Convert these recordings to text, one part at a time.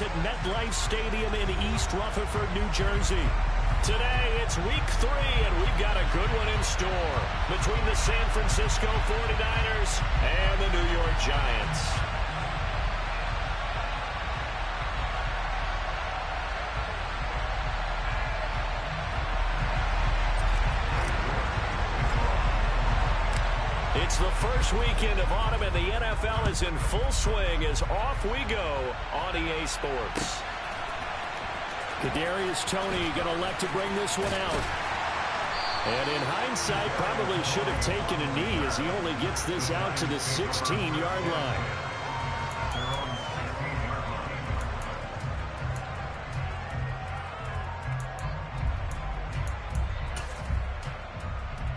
Giants at MetLife Stadium in East Rutherford, New Jersey. Today, it's week 3, and we've got a good one in store between the San Francisco 49ers and the New York Giants. It's the first weekend of autumn, and the NFL is in full swing as off we go on EA Sports. Kadarius Toney going to elect to bring this one out. And in hindsight, probably should have taken a knee as he only gets this out to the 16-yard line.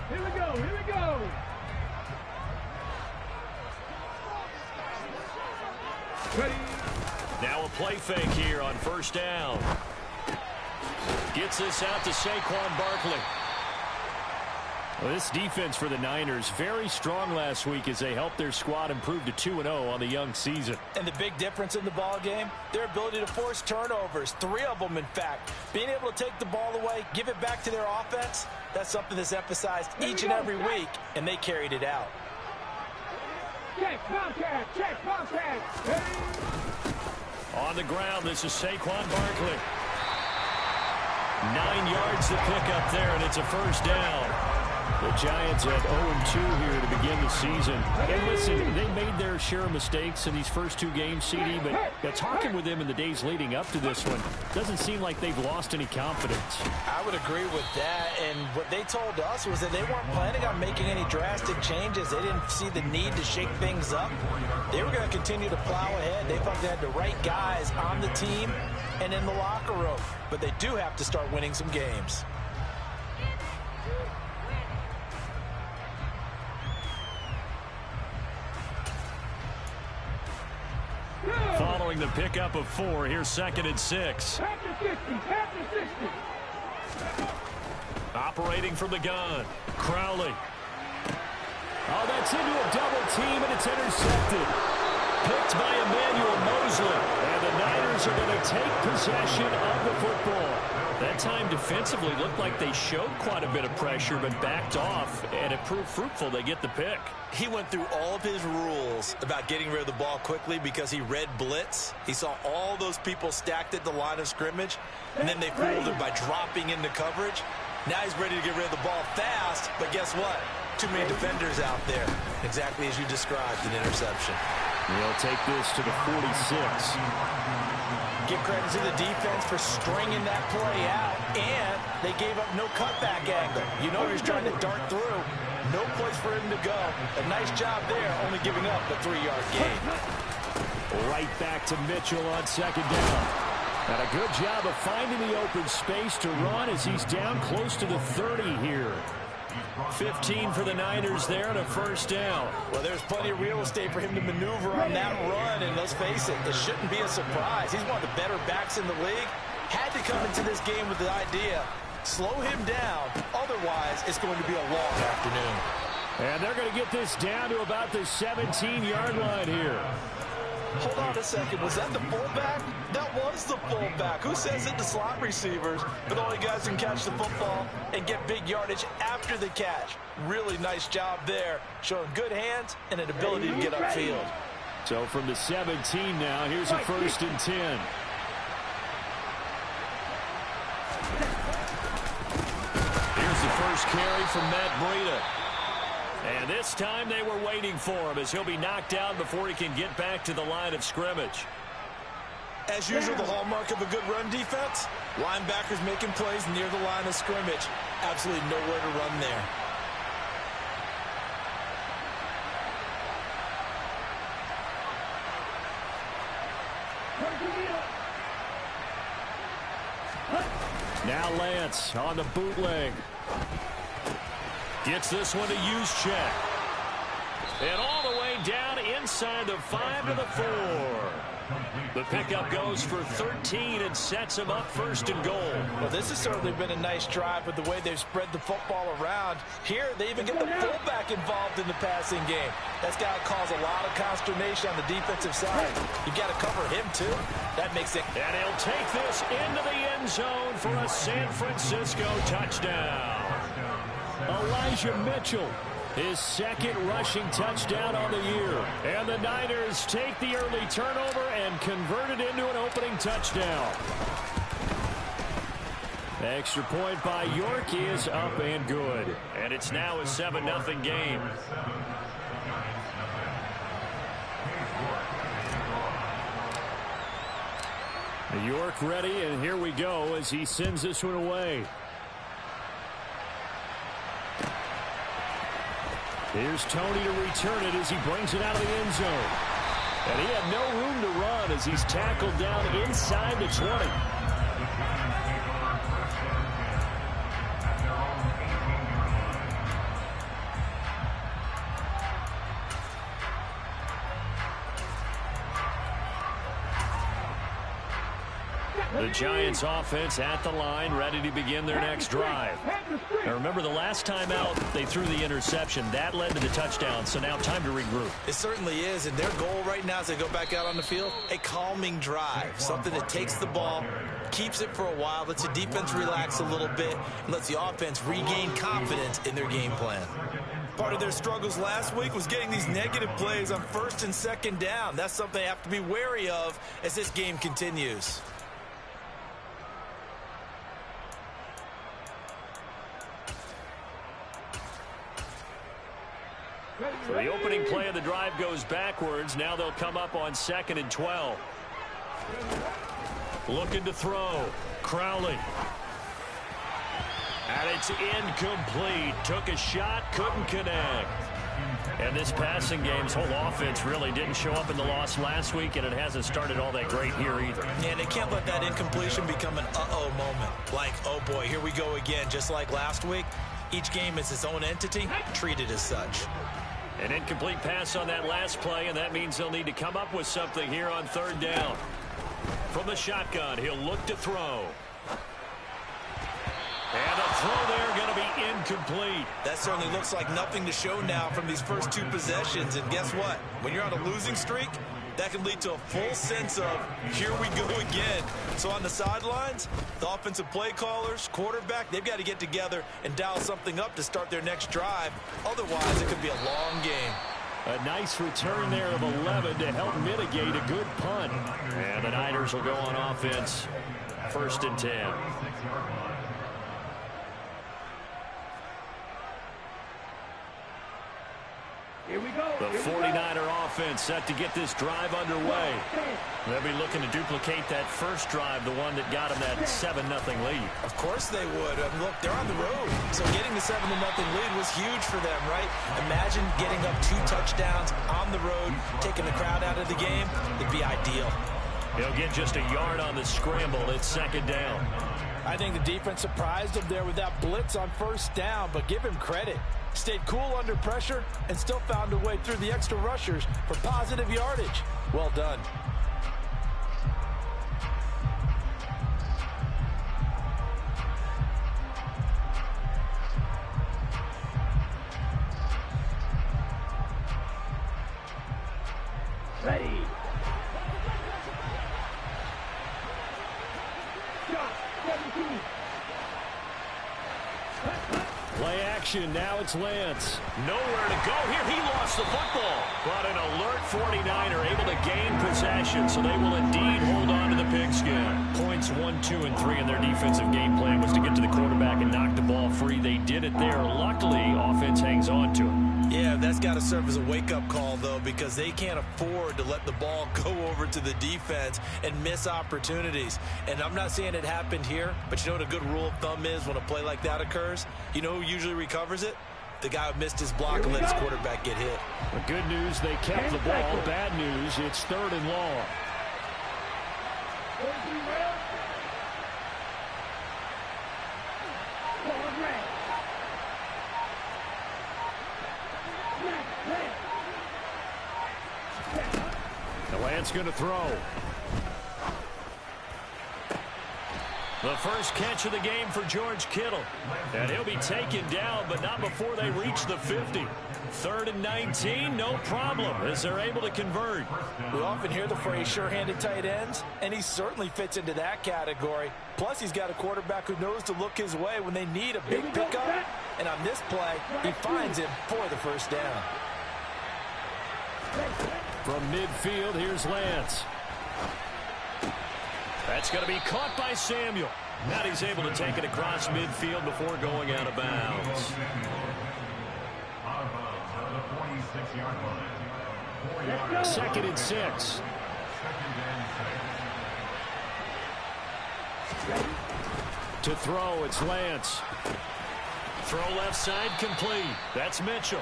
Here we go, here we go. Ready. Now a play fake here on first down. Gets this out to Saquon Barkley. Well, this defense for the Niners, very strong last week as they helped their squad improve to 2-0 on the young season. And the big difference in the ball game, their ability to force turnovers, 3 of them in fact. Being able to take the ball away, give it back to their offense, that's something that's emphasized each and every week, and they carried it out. Check, Bobcat. On the ground, this is Saquon Barkley. 9 yards to pick up there, and it's a first down. The Giants at 0-2 here to begin the season. And listen, they made their share of mistakes in these first 2 games, CD, but talking with them in the days leading up to this one, doesn't seem like they've lost any confidence. I would agree with that, and what they told us was that they weren't planning on making any drastic changes. They didn't see the need to shake things up. They were going to continue to plow ahead. They thought they had the right guys on the team and in the locker room, but they do have to start winning some games. Following the pickup of 4, here's 2nd and 6. After 60. Operating from the gun, Crowley. Oh, that's into a double team, and it's intercepted. Picked by Emmanuel Mosley, and the Niners are going to take possession of the football. That time defensively looked like they showed quite a bit of pressure, but backed off, and it proved fruitful. They get the pick. He went through all of his rules about getting rid of the ball quickly because he read blitz. He saw all those people stacked at the line of scrimmage, and then they fooled him by dropping into coverage. Now he's ready to get rid of the ball fast, but guess what? Too many defenders out there. Exactly as you described, an interception. He'll take this to the 46. Give credit to the defense for stringing that play out, and they gave up no cutback angle. You know he's trying to dart through. No place for him to go. A nice job there, only giving up a 3-yard gain. Right back to Mitchell on 2nd down. And a good job of finding the open space to run as he's down close to the 30 here. 15 for the Niners there and a first down. Well, there's plenty of real estate for him to maneuver on that run, and let's face it, it shouldn't be a surprise. He's one of the better backs in the league. Had to come into this game with the idea, slow him down, otherwise it's going to be a long afternoon. And they're going to get this down to about the 17-yard line here. Hold on a second. Was that the fullback? That was the fullback. Who says it to slot receivers? But only guys can catch the football and get big yardage after the catch. Really nice job there. Showing good hands and an ability to get upfield. So from the 17 now, here's a 1st and 10. Here's the first carry from Matt Breida. And this time they were waiting for him as he'll be knocked down before he can get back to the line of scrimmage. As usual, the hallmark of a good run defense, linebackers making plays near the line of scrimmage. Absolutely nowhere to run there. Now Lance on the bootleg. Gets this one to Juszczyk. And all the way down inside the 5 to the 4. The pickup goes for 13 and sets him up 1st and goal. Well, this has certainly been a nice drive with the way they've spread the football around. Here, they even get the fullback involved in the passing game. That's got to cause a lot of consternation on the defensive side. You've got to cover him, too. That makes it. And he'll take this into the end zone for a San Francisco touchdown. Elijah Mitchell, his second rushing touchdown on the year. And the Niners take the early turnover and convert it into an opening touchdown. The extra point by York is up and good. And it's now a 7-0 game. York ready, and here we go as he sends this one away. Here's Tony to return it as he brings it out of the end zone. And he had no room to run as he's tackled down inside the 20. The Giants offense at the line, ready to begin their next drive. Now remember, the last time out, they threw the interception. That led to the touchdown, so now time to regroup. It certainly is, and their goal right now as they go back out on the field, a calming drive. Something that takes the ball, keeps it for a while, lets the defense relax a little bit, and lets the offense regain confidence in their game plan. Part of their struggles last week was getting these negative plays on first and second down. That's something they have to be wary of as this game continues. So the opening play of the drive goes backwards. Now they'll come up on 2nd and 12. Looking to throw. Crowley. And it's incomplete. Took a shot, couldn't connect. And this passing game's whole offense really didn't show up in the loss last week, and it hasn't started all that great here either. Yeah, they can't let that incompletion become an uh-oh moment. Like, oh boy, here we go again, just like last week. Each game is its own entity, treated as such. An incomplete pass on that last play, and that means they'll need to come up with something here on 3rd down. From the shotgun, he'll look to throw. And the throw there going to be incomplete. That certainly looks like nothing to show now from these first 2 possessions. And guess what? When you're on a losing streak, that can lead to a full sense of, here we go again. So on the sidelines, the offensive play callers, quarterback, they've got to get together and dial something up to start their next drive. Otherwise, it could be a long game. A nice return there of 11 to help mitigate a good punt. And the Niners will go on offense, 1st and 10. Here we go. The 49er offense set to get this drive underway. They'll be looking to duplicate that first drive, the one that got them that 7-0 lead. Of course they would. Look, they're on the road. So getting the 7-0 lead was huge for them, right? Imagine getting up 2 touchdowns on the road, taking the crowd out of the game. It'd be ideal. He'll get just a yard on the scramble. It's 2nd down. I think the defense surprised him there with that blitz on 1st down, but give him credit. Stayed cool under pressure and still found a way through the extra rushers for positive yardage. Well done. Ready. Shot. 17. Play action. Now it's Lance. Nowhere to go here. He lost the football. But an alert 49er able to gain possession, so they will indeed hold on to the pigskin. Points 1, 2, and 3 in their defensive game plan was to get to the quarterback and knock the ball free. They did it there. Luckily, offense hangs on to it. Yeah, that's got to serve as a wake-up call, though, because they can't afford to let the ball go over to the defense and miss opportunities. And I'm not saying it happened here, but you know what a good rule of thumb is when a play like that occurs? You know who usually recovers it? The guy who missed his block and let his quarterback get hit. The good news, they kept the ball. Bad news, it's 3rd and long. The Lance going to throw. The first catch of the game for George Kittle. And he'll be taken down, but not before they reach the 50. 3rd and 19, no problem, as they're able to convert. We often hear the phrase sure-handed tight ends, and he certainly fits into that category. Plus, he's got a quarterback who knows to look his way when they need a big pickup. And on this play, he finds him for the first down. From midfield, here's Lance. That's going to be caught by Samuel. Now he's able to take it across midfield before going out of bounds. Second and 6. To throw, it's Lance. Throw left side complete. That's Mitchell.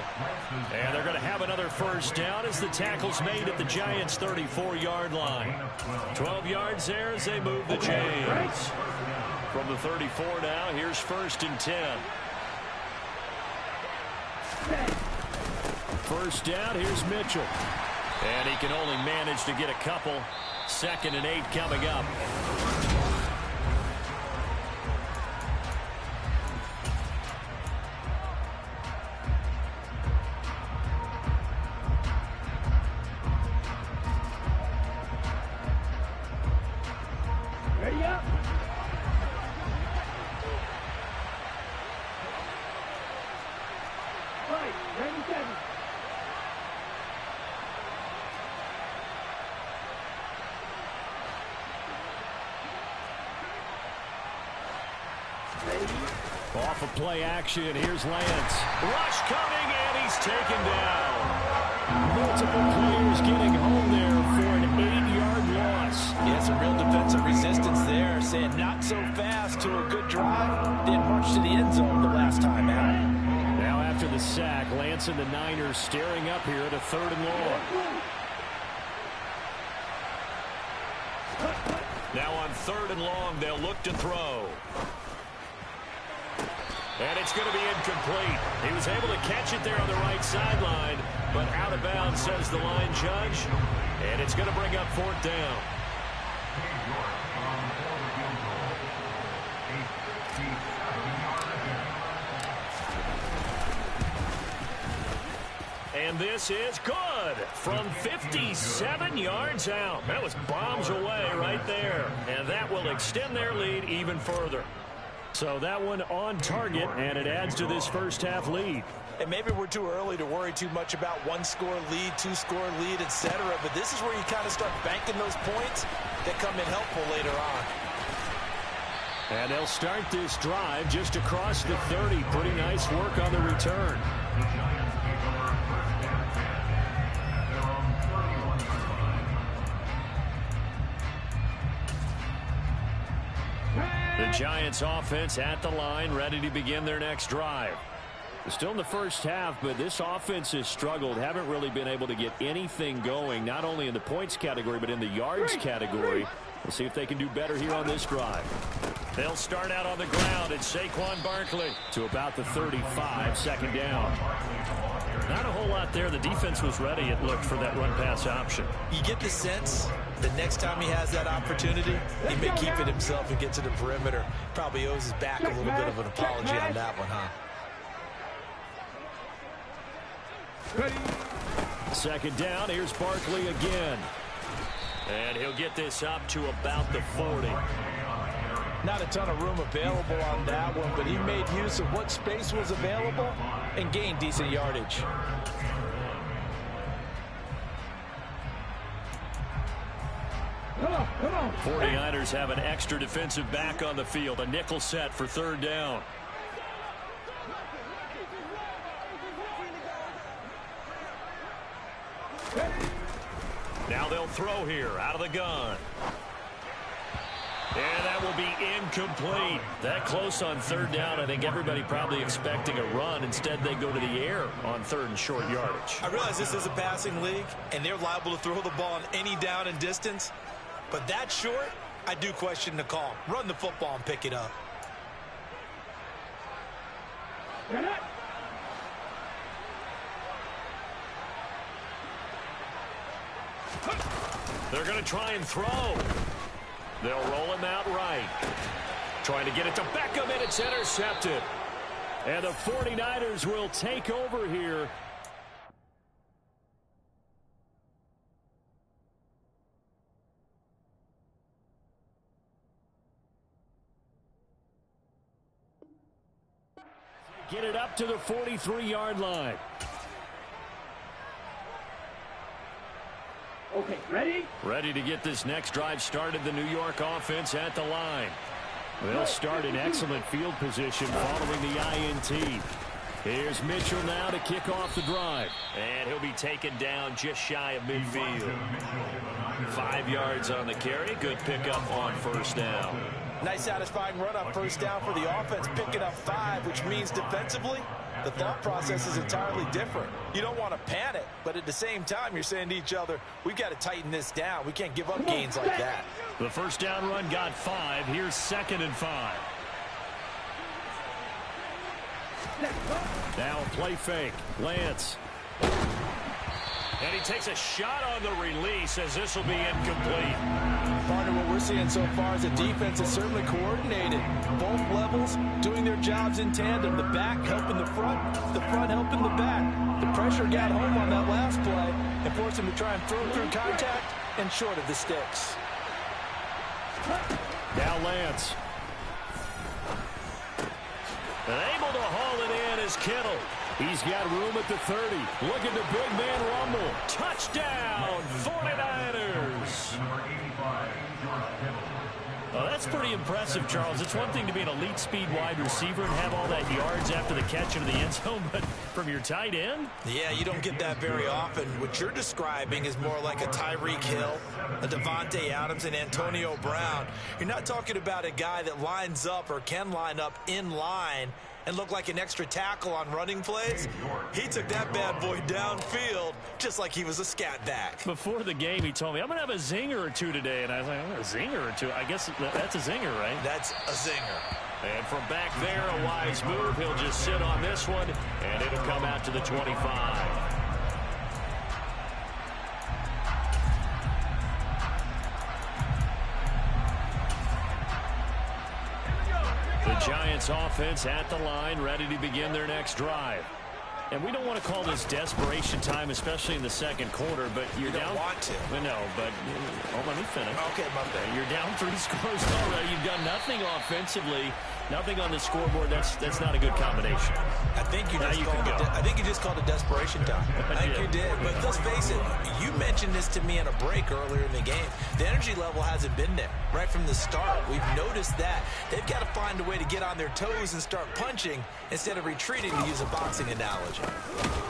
And they're going to have another first down as the tackle's made at the Giants' 34-yard line. 12 yards there as they move the chains. From the 34 now, here's 1st and 10. First down, here's Mitchell. And he can only manage to get a couple. 2nd and 8 coming up. Ready up. Right, ready, 7. Off of play action, here's Lance. Rush coming, and he's taken down. Multiple players getting home there for an 8-yard loss. Yeah, some real defensive resistance there, saying not so fast to a good drive. Didn't march to the end zone the last time out. Now after the sack, Lance and the Niners staring up here at a 3rd and long. Now on 3rd and long, they'll look to throw. And it's going to be incomplete. He was able to catch it there on the right sideline, but out of bounds, says the line judge. And it's going to bring up 4th down. And this is good from 57 yards out. That was bombs away right there. And that will extend their lead even further. So that one on target, and it adds to this first half lead. And maybe we're too early to worry too much about 1-score lead, 2-score lead, etc. But this is where you kind of start banking those points that come in helpful later on. And they'll start this drive just across the 30. Pretty nice work on the return. The Giants offense at the line, ready to begin their next drive. Still in the first half, but this offense has struggled. Haven't really been able to get anything going, not only in the points category, but in the yards category. We'll see if they can do better here on this drive. They'll start out on the ground. It's Saquon Barkley to about the 35, 2nd down. Not a whole lot there. The defense was ready, it looked, for that run-pass option. You get the sense that next time he has that opportunity, he may keep it himself and get to the perimeter. Probably owes his back a little bit of an apology on that one, huh? Ready. 2nd down, here's Barkley again. And he'll get this up to about the 40. Not a ton of room available on that one, but he made use of what space was available and gained decent yardage. Come on. 49ers have an extra defensive back on the field. A nickel set for 3rd down. Now they'll throw here out of the gun. And that will be incomplete. That close on 3rd down. I think everybody probably expecting a run. Instead, they go to the air on 3rd and short yardage. I realize this is a passing league, and they're liable to throw the ball on any down and distance. But that short, I do question the call. Run the football and pick it up. They're going to try and throw. They'll roll him out right. Trying to get it to Beckham, and it's intercepted. And the 49ers will take over here. Get it up to the 43-yard line. Okay, ready? Ready to get this next drive started. The New York offense at the line. They'll start in excellent field position following the INT. Here's Mitchell now to kick off the drive. And he'll be taken down just shy of midfield. 5 yards on the carry. Good pickup on first down. Nice satisfying run on first down for the offense, picking up 5, which means defensively, the thought process is entirely different. You don't want to panic, but at the same time, you're saying to each other, we've got to tighten this down. We can't give up gains like that. The first down run got 5. Here's 2nd and 5. Now a play fake. Lance. And he takes a shot on the release as this will be incomplete. Partner, what we're seeing so far is the defense is certainly coordinated. Both levels doing their jobs in tandem. The back helping the front helping the back. The pressure got home on that last play and forced him to try and throw through contact and short of the sticks. Now Lance. And able to haul it in is Kittle. He's got room at the 30. Look at the big man rumble. Touchdown, 49ers. Well, that's pretty impressive, Charles. It's one thing to be an elite speed wide receiver and have all that yards after the catch into the end zone, but from your tight end? Yeah, you don't get that very often. What you're describing is more like a Tyreek Hill, a Devontae Adams, and Antonio Brown. You're not talking about a guy that lines up or can line up in line and look like an extra tackle on running plays. He took that bad boy downfield just like he was a scat back. Before the game, he told me, I'm going to have a zinger or two today. And I was like, a zinger or two? I guess that's a zinger, right? That's a zinger. And from back there, a wise move. He'll just sit on this one, and it'll come out to the 25. The Giants offense at the line, ready to begin their next drive. And we don't want to call this desperation time, especially in the second quarter, but you're down. You don't want to. No, but let me finish. Okay, my bad. You're down 3 scores already. You've done nothing offensively, nothing on the scoreboard. That's not a good combination. I think you just called it desperation time. I think you did. But let's face it, you mentioned this to me in a break earlier in the game. The energy level hasn't been there right from the start. We've noticed that. They've got to find a way to get on their toes and start punching instead of retreating, to use a boxing analogy.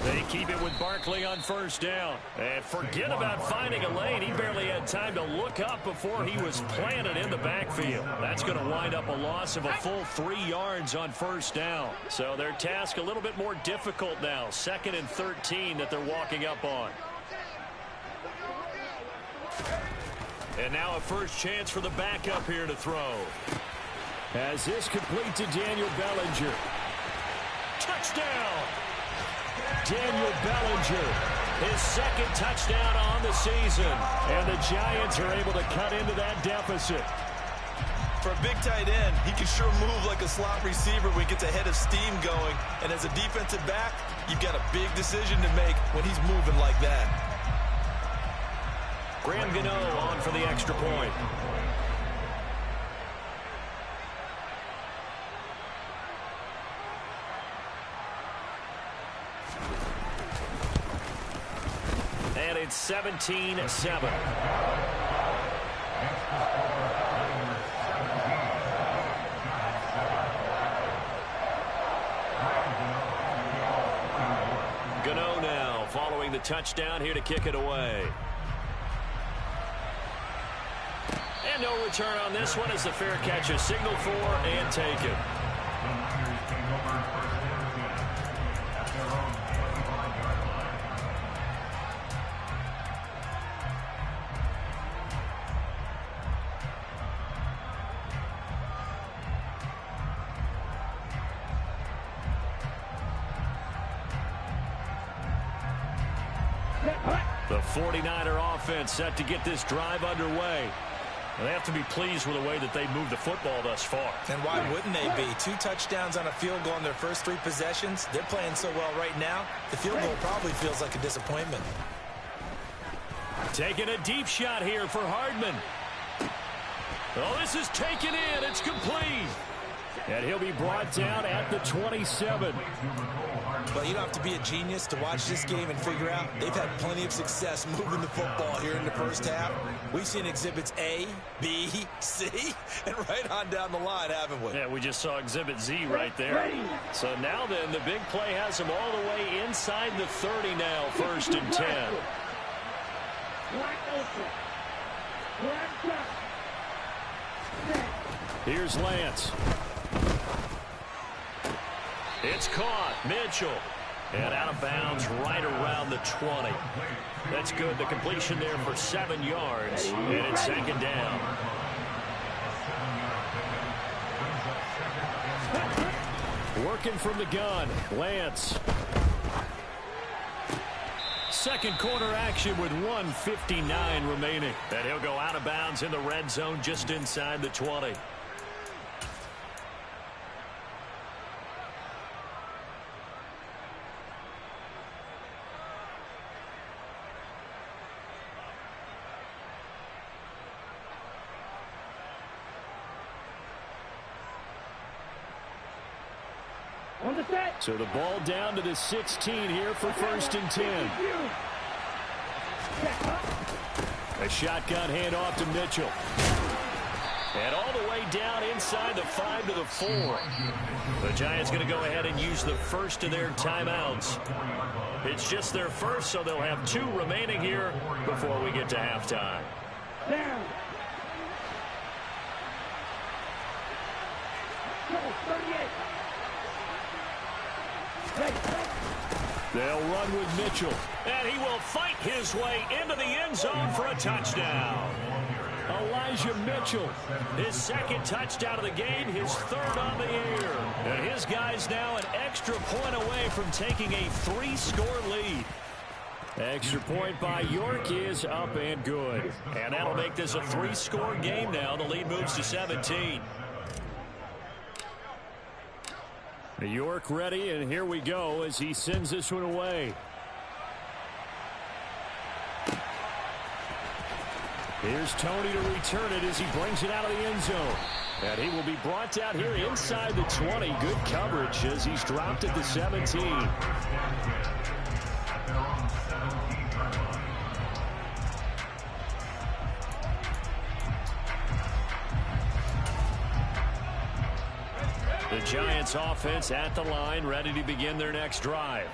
They keep it with Barkley on first down. And forget about finding a lane. He barely had time to look up before he was planted in the backfield. That's going to wind up a loss of a full 3 yards on first down. So their task a little bit more difficult now. 2nd and 13 that they're walking up on. And now a first chance for the backup here to throw. As this complete to Daniel Bellinger. Touchdown! Daniel Bellinger, his 2nd touchdown on the season. And the Giants are able to cut into that deficit. For a big tight end, he can sure move like a slot receiver when he gets a head of steam going. And as a defensive back, you've got a big decision to make when he's moving like that. Graham Gano on for the extra point. And it's 17-7. Gano now following the touchdown here to kick it away. And no return on this one as the fair catch is signaled for and taken. The 49er offense set to get this drive underway. They have to be pleased with the way that they moved the football thus far. And why wouldn't they be? 2 touchdowns on a field goal in their first 3 possessions. They're playing so well right now, the field goal probably feels like a disappointment. Taking a deep shot here for Hardman. Oh, this is taken in. It's complete. And he'll be brought down at the 27. But you don't have to be a genius to watch this game and figure out they've had plenty of success moving the football here in the first half. We've seen exhibits A, B, C, and right on down the line, haven't we? Yeah, we just saw exhibit Z right there. So now then, the big play has them all the way inside the 30 now, 1st and 10. Here's Lance. It's caught. Mitchell. And out of bounds right around the 20. That's good. The completion there for 7 yards. And it's 2nd down. Working from the gun. Lance. Second quarter action with 1:59 remaining. And he'll go out of bounds in the red zone just inside the 20. So the ball down to the 16 here for 1st and 10. A shotgun handoff to Mitchell. And all the way down inside the 5 to the 4. The Giants going to go ahead and use the first of their timeouts. It's just their first, so they'll have 2 remaining here before we get to halftime. Down. 38. They'll run with Mitchell, and he will fight his way into the end zone for a touchdown. Elijah Mitchell, his 2nd touchdown of the game, his 3rd on the year. And his guy's now an extra point away from taking a 3-score lead. Extra point by York is up and good. And that'll make this a 3-score game now. The lead moves to 17. York ready, and here we go as he sends this one away. Here's Tony to return it as he brings it out of the end zone. And he will be brought down here inside the 20. Good coverage as he's dropped at the 17. The Giants offense at the line, ready to begin their next drive.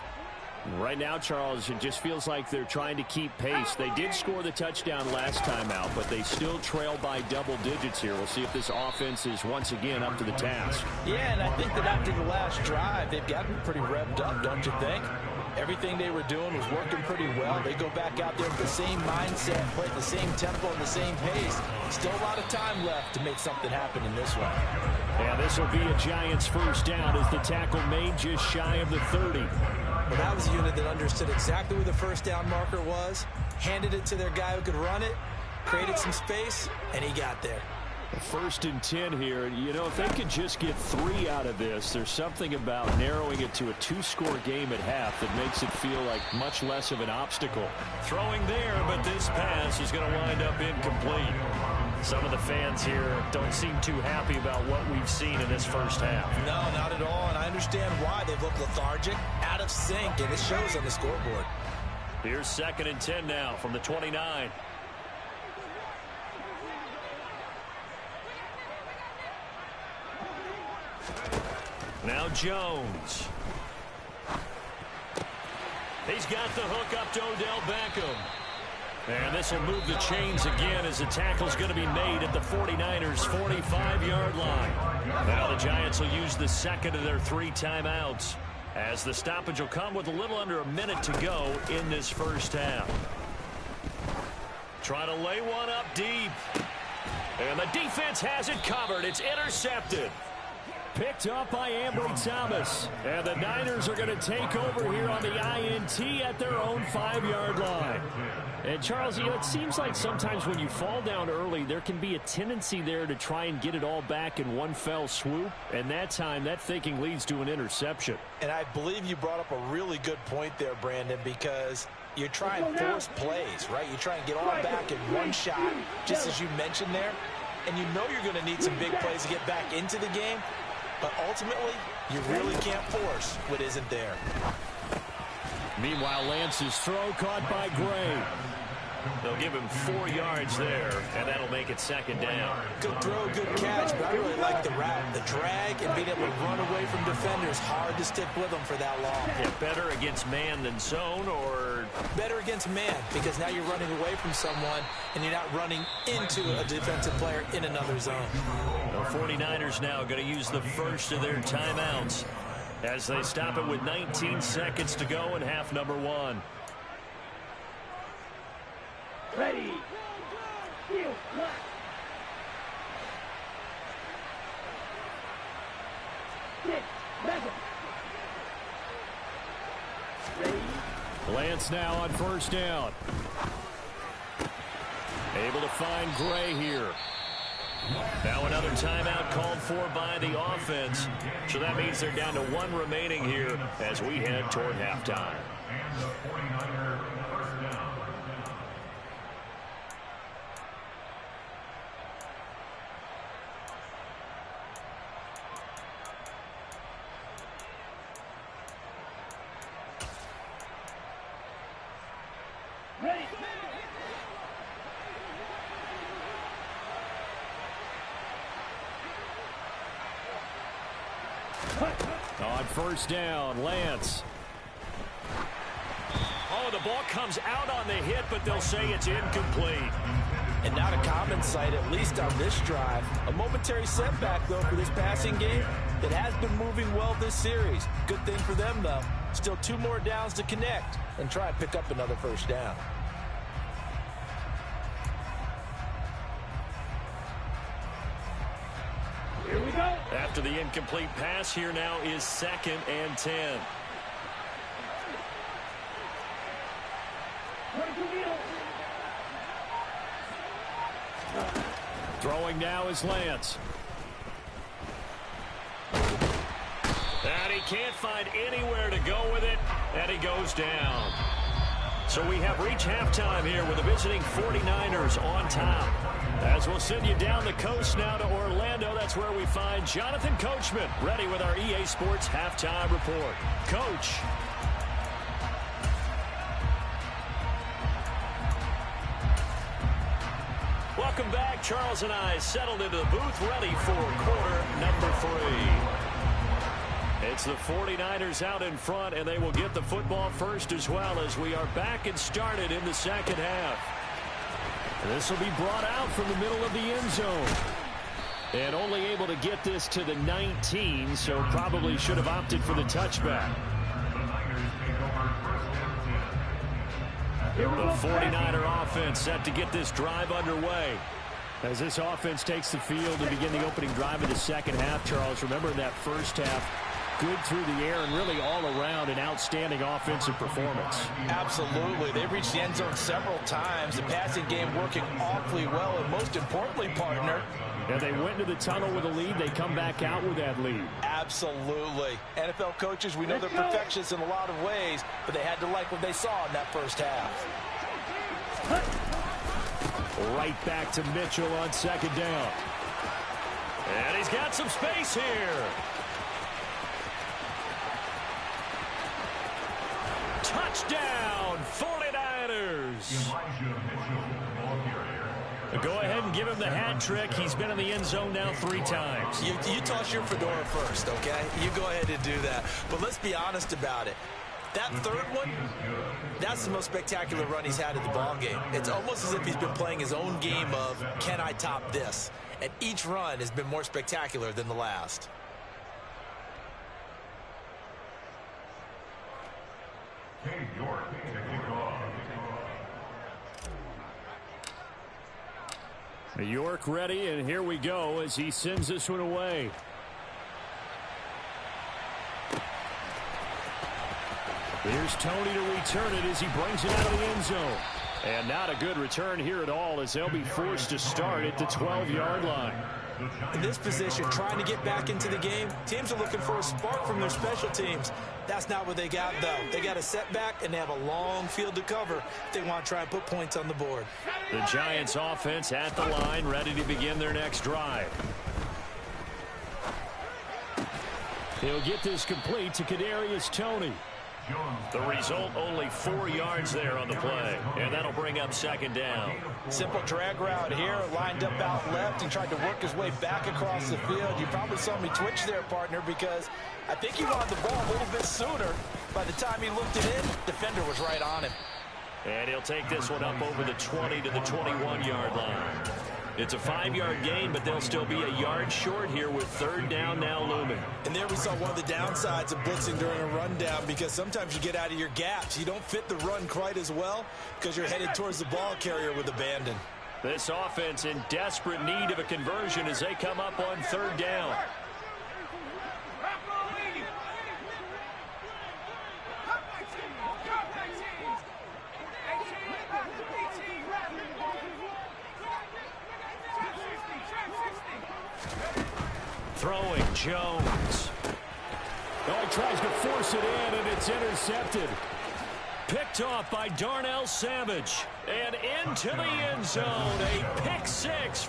Right now, Charles, it just feels like they're trying to keep pace. They did score the touchdown last time out, but they still trail by double digits here. We'll see if this offense is once again up to the task. Yeah, and I think that after the last drive, they've gotten pretty revved up, don't you think? Everything they were doing was working pretty well. They go back out there with the same mindset, play at the same tempo and the same pace. Still a lot of time left to make something happen in this one. Yeah, this will be a Giants first down as the tackle made just shy of the 30. Well, that was a unit that understood exactly where the first down marker was, handed it to their guy who could run it, created some space, and he got there. 1st and 10 here. You know, if they could just get 3 out of this, there's something about narrowing it to a 2-score game at half that makes it feel like much less of an obstacle. Throwing there, but this pass is going to wind up incomplete. Some of the fans here don't seem too happy about what we've seen in this first half. No, not at all, and I understand why. They've looked lethargic, out of sync, and it shows on the scoreboard. Here's 2nd and 10 now from the 29. Now Jones. He's got the hook up to Odell Beckham. And this will move the chains again as the tackle's going to be made at the 49ers' 45-yard line. Now the Giants will use the 2nd of their 3 timeouts as the stoppage will come with a little under a minute to go in this first half. Trying to lay one up deep. And the defense has it covered. It's intercepted. Picked up by Ambry Thomas. And the Niners are going to take over here on the INT at their own 5-yard line. And, Charles, it seems like sometimes when you fall down early, there can be a tendency there to try and get it all back in one fell swoop. And that time, that thinking leads to an interception. And I believe you brought up a really good point there, Brandon, because you try and force plays, right? You try and get all back in one shot, just as you mentioned there. And you know you're going to need some big plays to get back into the game. But ultimately, you really can't force what isn't there. Meanwhile, Lance's throw caught by Gray. They'll give him 4 yards there, and that'll make it second down. Good throw, good catch, but I really like the route. The drag and being able to run away from defenders, hard to stick with them for that long. Yeah, better against man than zone, or? Better against man, because now you're running away from someone, and you're not running into a defensive player in another zone. The 49ers now going to use the first of their timeouts as they stop it with 19 seconds to go in half number 1. Ready. Field clock. Six. Measure. Ready. Lance now on first down. Able to find Gray here. Now another timeout called for by the offense. So that means they're down to 1 remaining here as we head toward halftime. And the 49er first down. Ready. On first down, Lance. Oh, the ball comes out on the hit, but they'll say it's incomplete. And not a common sight, at least on this drive. A momentary setback, though, for this passing game that has been moving well this series. Good thing for them, though. Still 2 more downs to connect and try and pick up another first down. Here we go. After the incomplete pass, here now is 2nd and 10. Throwing now is Lance. And he can't find anywhere to go with it, and he goes down. So we have reached halftime here with the visiting 49ers on top. As we'll send you down the coast now to Orlando, that's where we find Jonathan Coachman, ready with our EA Sports halftime report. Coach. Welcome back. Charles and I settled into the booth, ready for quarter number 3. It's the 49ers out in front, and they will get the football first as well as we are back and started in the second half. This will be brought out from the middle of the end zone. And only able to get this to the 19, so probably should have opted for the touchback. The 49er offense set to get this drive underway. As this offense takes the field to begin the opening drive of the second half, Charles, remember in that first half, good through the air and really all around an outstanding offensive performance. Absolutely. They've reached the end zone several times. The passing game working awfully well, and most importantly, partner, and they went into the tunnel with a lead. They come back out with that lead. Absolutely. NFL coaches, we know they're perfectionists in a lot of ways, but they had to like what they saw in that first half. Right back to Mitchell on second down. And he's got some space here. Touchdown, 49ers. Go ahead and give him the hat trick. He's been in the end zone now 3 times. You toss your fedora first, okay? You go ahead and do that. But let's be honest about it. That third one, that's the most spectacular run he's had in the ballgame. It's almost as if he's been playing his own game of, can I top this? And each run has been more spectacular than the last. York ready, and here we go as he sends this one away. Here's Tony to return it as he brings it out of the end zone. And not a good return here at all as they'll be forced to start at the 12-yard line. In this position, trying to get back into the game, teams are looking for a spark from their special teams. That's not what they got, though. They got a setback, and they have a long field to cover if they want to try and put points on the board. The Giants offense at the line, ready to begin their next drive. He'll get this complete to Kadarius Toney. The result, only 4 yards there on the play, and that'll bring up second down. Simple drag route here, lined up out left and tried to work his way back across the field. You probably saw me twitch there, partner, because I think he wanted the ball a little bit sooner. By the time he looked it in, defender was right on him. And he'll take this one up over the 20 to the 21-yard line. It's a 5-yard gain, but they'll still be a yard short here with third down now looming. And there we saw one of the downsides of blitzing during a rundown, because sometimes you get out of your gaps. You don't fit the run quite as well because you're headed towards the ball carrier with abandon. This offense in desperate need of a conversion as they come up on third down. Throwing Jones. Oh, he tries to force it in, and it's intercepted. Picked off by Darnell Savage. And into the end zone. A pick six.